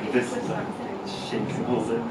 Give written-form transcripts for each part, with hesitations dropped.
with this shit can hold it.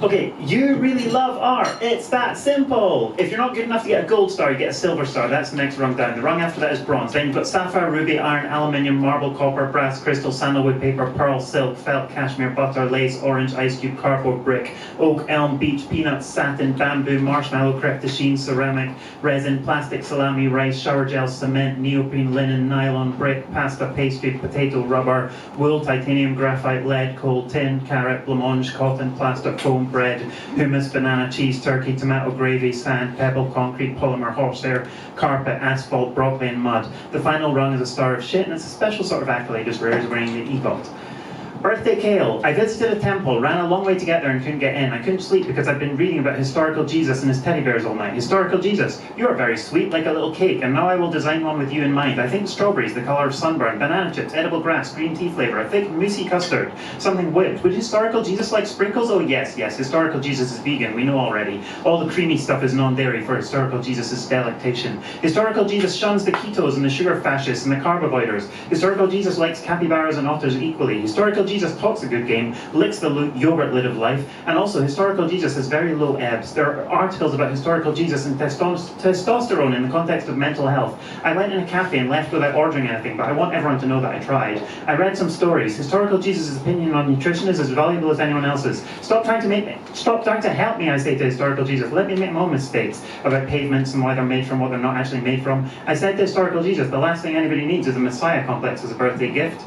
Okay, you really love art. It's that simple. If you're not good enough to get a gold star, you get a silver star. That's the next rung down. The rung after that is bronze. Then you've got sapphire, ruby, iron, aluminium, marble, copper, brass, crystal, sandalwood, paper, pearl, silk, felt, cashmere, butter, lace, orange, ice cube, cardboard, brick, oak, elm, beech, peanuts, satin, bamboo, marshmallow, crepe de chine, ceramic, resin, plastic, salami, rice, shower gel, cement, neoprene, linen, nylon, brick, pasta, pastry, potato, rubber, wool, titanium, graphite, lead, coal, tin, carrot, blancmange, cotton, plastic, foam, bread, hummus, banana, cheese, turkey, tomato, gravy, sand, pebble, concrete, polymer, horsehair, carpet, asphalt, broccoli and mud. The final rung is a star of shit, and it's a special sort of accolade as rare as wearing the EGOT. Birthday kale. I visited a temple, ran a long way to get there and couldn't get in. I couldn't sleep because I'd been reading about historical Jesus and his teddy bears all night. Historical Jesus, you are very sweet, like a little cake, and now I will design one with you in mind. I think strawberries, the colour of sunburn, banana chips, edible grass, green tea flavour, a thick moussey custard, something whipped. Would historical Jesus like sprinkles? Oh yes, yes, historical Jesus is vegan, we know already. All the creamy stuff is non-dairy for historical Jesus' delectation. Historical Jesus shuns the ketos and the sugar fascists and the carb avoiders. Historical Jesus likes capybaras and otters equally. Historical Jesus talks a good game, licks the yogurt lid of life, and also historical Jesus has very low ebbs. There are articles about historical Jesus and testosterone in the context of mental health. I went in a cafe and left without ordering anything, but I want everyone to know that I tried. I read some stories. Historical Jesus' opinion on nutrition is as valuable as anyone else's. Stop trying to help me, I say to historical Jesus. Let me make my own mistakes about pavements and why they're made from what they're not actually made from. I said to historical Jesus, the last thing anybody needs is a messiah complex as a birthday gift.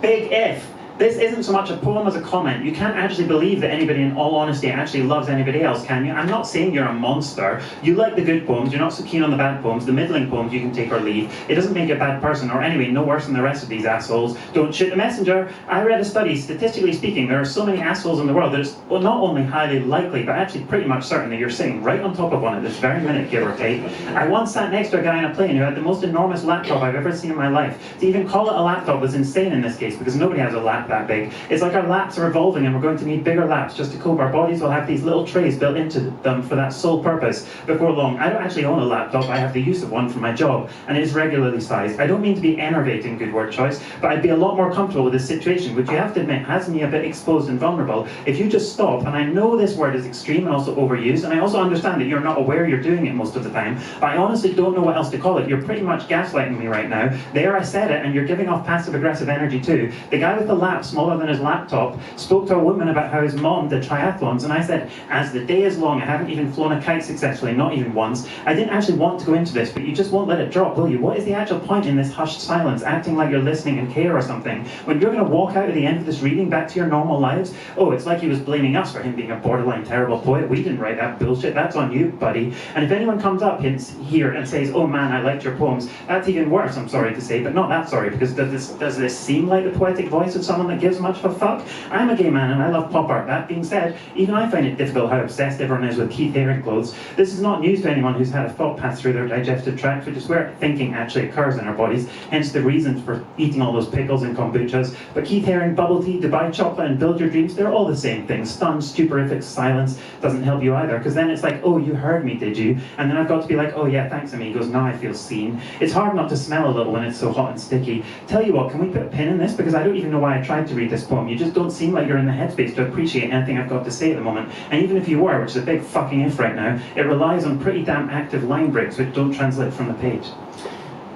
Big if. This isn't so much a poem as a comment. You can't actually believe that anybody, in all honesty, actually loves anybody else, can you? I'm not saying you're a monster. You like the good poems, you're not so keen on the bad poems. The middling poems you can take or leave. It doesn't make you a bad person, or anyway, no worse than the rest of these assholes. Don't shoot the messenger. I read a study, statistically speaking, there are so many assholes in the world that it's not only highly likely, but actually pretty much certain that you're sitting right on top of one at this very minute, give or take. I once sat next to a guy on a plane who had the most enormous laptop I've ever seen in my life. To even call it a laptop was insane in this case, because nobody has a lap that big. It's like our laps are evolving and we're going to need bigger laps just to cope. Our bodies will have these little trays built into them for that sole purpose before long. I don't actually own a laptop, I have the use of one for my job, and it is regularly sized. I don't mean to be enervating, good word choice, but I'd be a lot more comfortable with this situation, which you have to admit has me a bit exposed and vulnerable, if you just stop, and I know this word is extreme and also overused, and I also understand that you're not aware you're doing it most of the time, but I honestly don't know what else to call it. You're pretty much gaslighting me right now. There I said it, and you're giving off passive-aggressive energy too. The guy with the lap smaller than his laptop spoke to a woman about how his mom did triathlons, and I said, as the day is long, I haven't even flown a kite successfully, not even once. I didn't actually want to go into this, but you just won't let it drop, will you? What is the actual point in this hushed silence, acting like you're listening and care or something, when you're going to walk out at the end of this reading back to your normal lives? Oh, it's like he was blaming us for him being a borderline terrible poet. We didn't write that bullshit, that's on you, buddy. And if anyone comes up here and says, oh man, I liked your poems, that's even worse, I'm sorry to say, but not that sorry, because does this seem like the poetic voice of someone that gives much of a fuck? I'm a gay man and I love pop art. That being said, even I find it difficult how obsessed everyone is with Keith Haring clothes. This is not news to anyone who's had a thought pass through their digestive tract, which is where thinking actually occurs in our bodies, hence the reasons for eating all those pickles and kombuchas. But Keith Haring, bubble tea, Dubai chocolate and build your dreams, they're all the same thing. Stunned, stuporific silence doesn't help you either, because then it's like, oh, you heard me, did you? And then I've got to be like, oh yeah, thanks amigos, now I feel seen. It's hard not to smell a little when it's so hot and sticky. Tell you what, can we put a pin in this? Because I don't even know why I tried to read this poem. You just don't seem like you're in the headspace to appreciate anything I've got to say at the moment. And even if you were, which is a big fucking if right now, it relies on pretty damn active line breaks which don't translate from the page.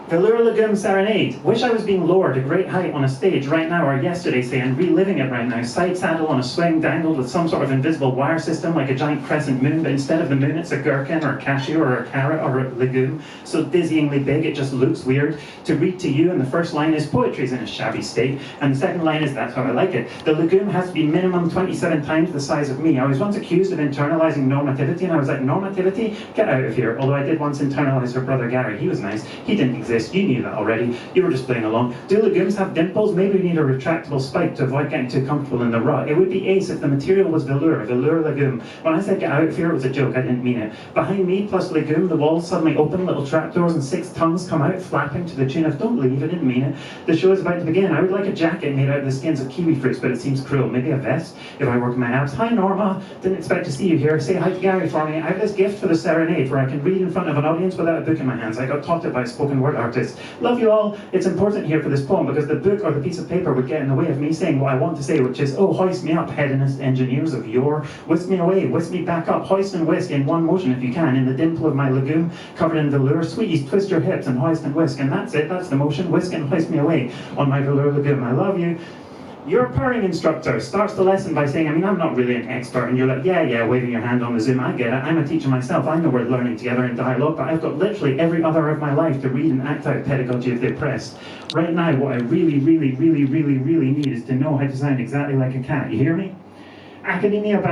Velour Legume Serenade. Wish I was being lowered a great height on a stage right now, or yesterday say, and reliving it right now. Side saddle on a swing dangled with some sort of invisible wire system like a giant crescent moon, but instead of the moon it's a gherkin or a cashew or a carrot or a legume, so dizzyingly big it just looks weird. To read to you, and the first line is poetry's in a shabby state, and the second line is that's how I like it. The legume has to be minimum 27 times the size of me. I was once accused of internalizing normativity, and I was like, normativity? Get out of here. Although I did once internalize her brother Gary. He was nice. He didn't exist. You knew that already. You were just playing along. Do legumes have dimples? Maybe we need a retractable spike to avoid getting too comfortable in the rut. It would be ace if the material was velour legume. When I said get out of here, it was a joke. I didn't mean it. Behind me plus legume, the walls suddenly open, little trapdoors, and 6 tongues come out, flapping to the tune of don't leave, I didn't mean it. The show is about to begin. I would like a jacket made out of the skins of kiwi fruits, but it seems cruel. Maybe a vest if I work in my abs. Hi Norma, didn't expect to see you here. Say hi to Gary for me. I have this gift for the serenade where I can read in front of an audience without a book in my hands. I got taught it by a spoken word artist. artist. Love you all. It's important here for this poem because the book or the piece of paper would get in the way of me saying what I want to say, which is, oh, hoist me up, hedonist engineers of yore. Whisk me away, whisk me back up, hoist and whisk in one motion if you can, in the dimple of my lagoon, covered in velour. Sweeties, twist your hips and hoist and whisk, and that's it, that's the motion. Whisk and hoist me away on my velour lagoon. I love you. Your purring instructor starts the lesson by saying, I mean, I'm not really an expert, and you're like, yeah, waving your hand on the Zoom, I get it, I'm a teacher myself, I know we're learning together in dialogue, but I've got literally every other of my life to read and act out Pedagogy of the Oppressed. Right now, what I really need is to know how to sound exactly like a cat, you hear me? Academic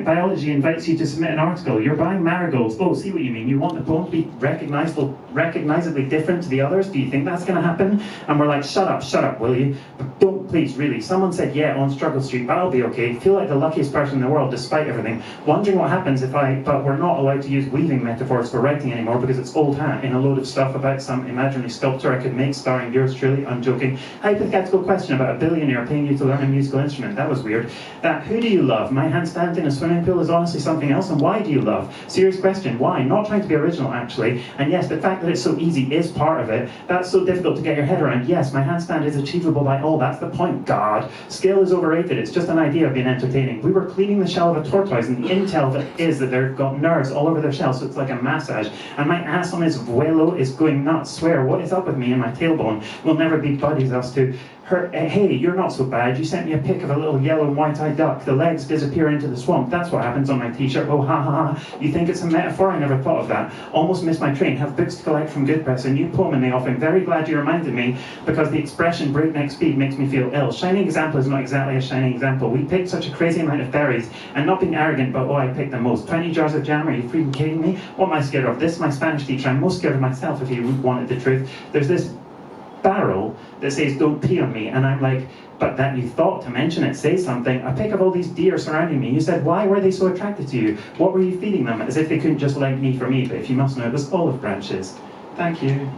biology invites you to submit an article. You're buying marigolds. Oh, see what you mean. You want the poem to be recognizably different to the others? Do you think that's going to happen? And we're like, shut up, will you? But don't, please, really. Someone said, yeah, on Struggle Street, but I'll be okay. Feel like the luckiest person in the world, despite everything. Wondering what happens but we're not allowed to use weaving metaphors for writing anymore because it's old hat in a load of stuff about some imaginary sculpture I could make starring yours truly. I'm joking. Hypothetical question about a billionaire paying you to learn a musical instrument. That was weird. Who do you love? My handstand in a swimming pool is honestly something else. And why do you love? Serious question. Why? Not trying to be original, actually. And yes, the fact that it's so easy is part of it. That's so difficult to get your head around. Yes, my handstand is achievable by all. That's the point, God. Skill is overrated. It's just an idea of being entertaining. We were cleaning the shell of a tortoise, and the intel of it is that they've got nerves all over their shell, so it's like a massage. And my ass on his vuelo is going nuts. Swear, what is up with me and my tailbone? We'll never be buddies, us two. Hey, you're not so bad. You sent me a pic of a little yellow and white-eyed duck. The legs disappear into the swamp. That's what happens on my t-shirt. Oh, ha, ha, ha. You think it's a metaphor? I never thought of that. Almost missed my train. Have books to collect from Good Press. A new poem in the offing. Very glad you reminded me because the expression breakneck speed makes me feel ill. Shining example is not exactly a shining example. We picked such a crazy amount of berries and not being arrogant, but oh, I picked the most. 20 jars of jam. Are you freaking kidding me? What am I scared of? This is my Spanish teacher. I'm most scared of myself if you wanted the truth. There's this barrel that says don't pee on me, and I'm like, but that you thought to mention it, say something. A pic of all these deer surrounding me. You said, why were they so attracted to you? What were you feeding them? As if they couldn't just like me for me, but if you must know, it was olive branches. Thank you.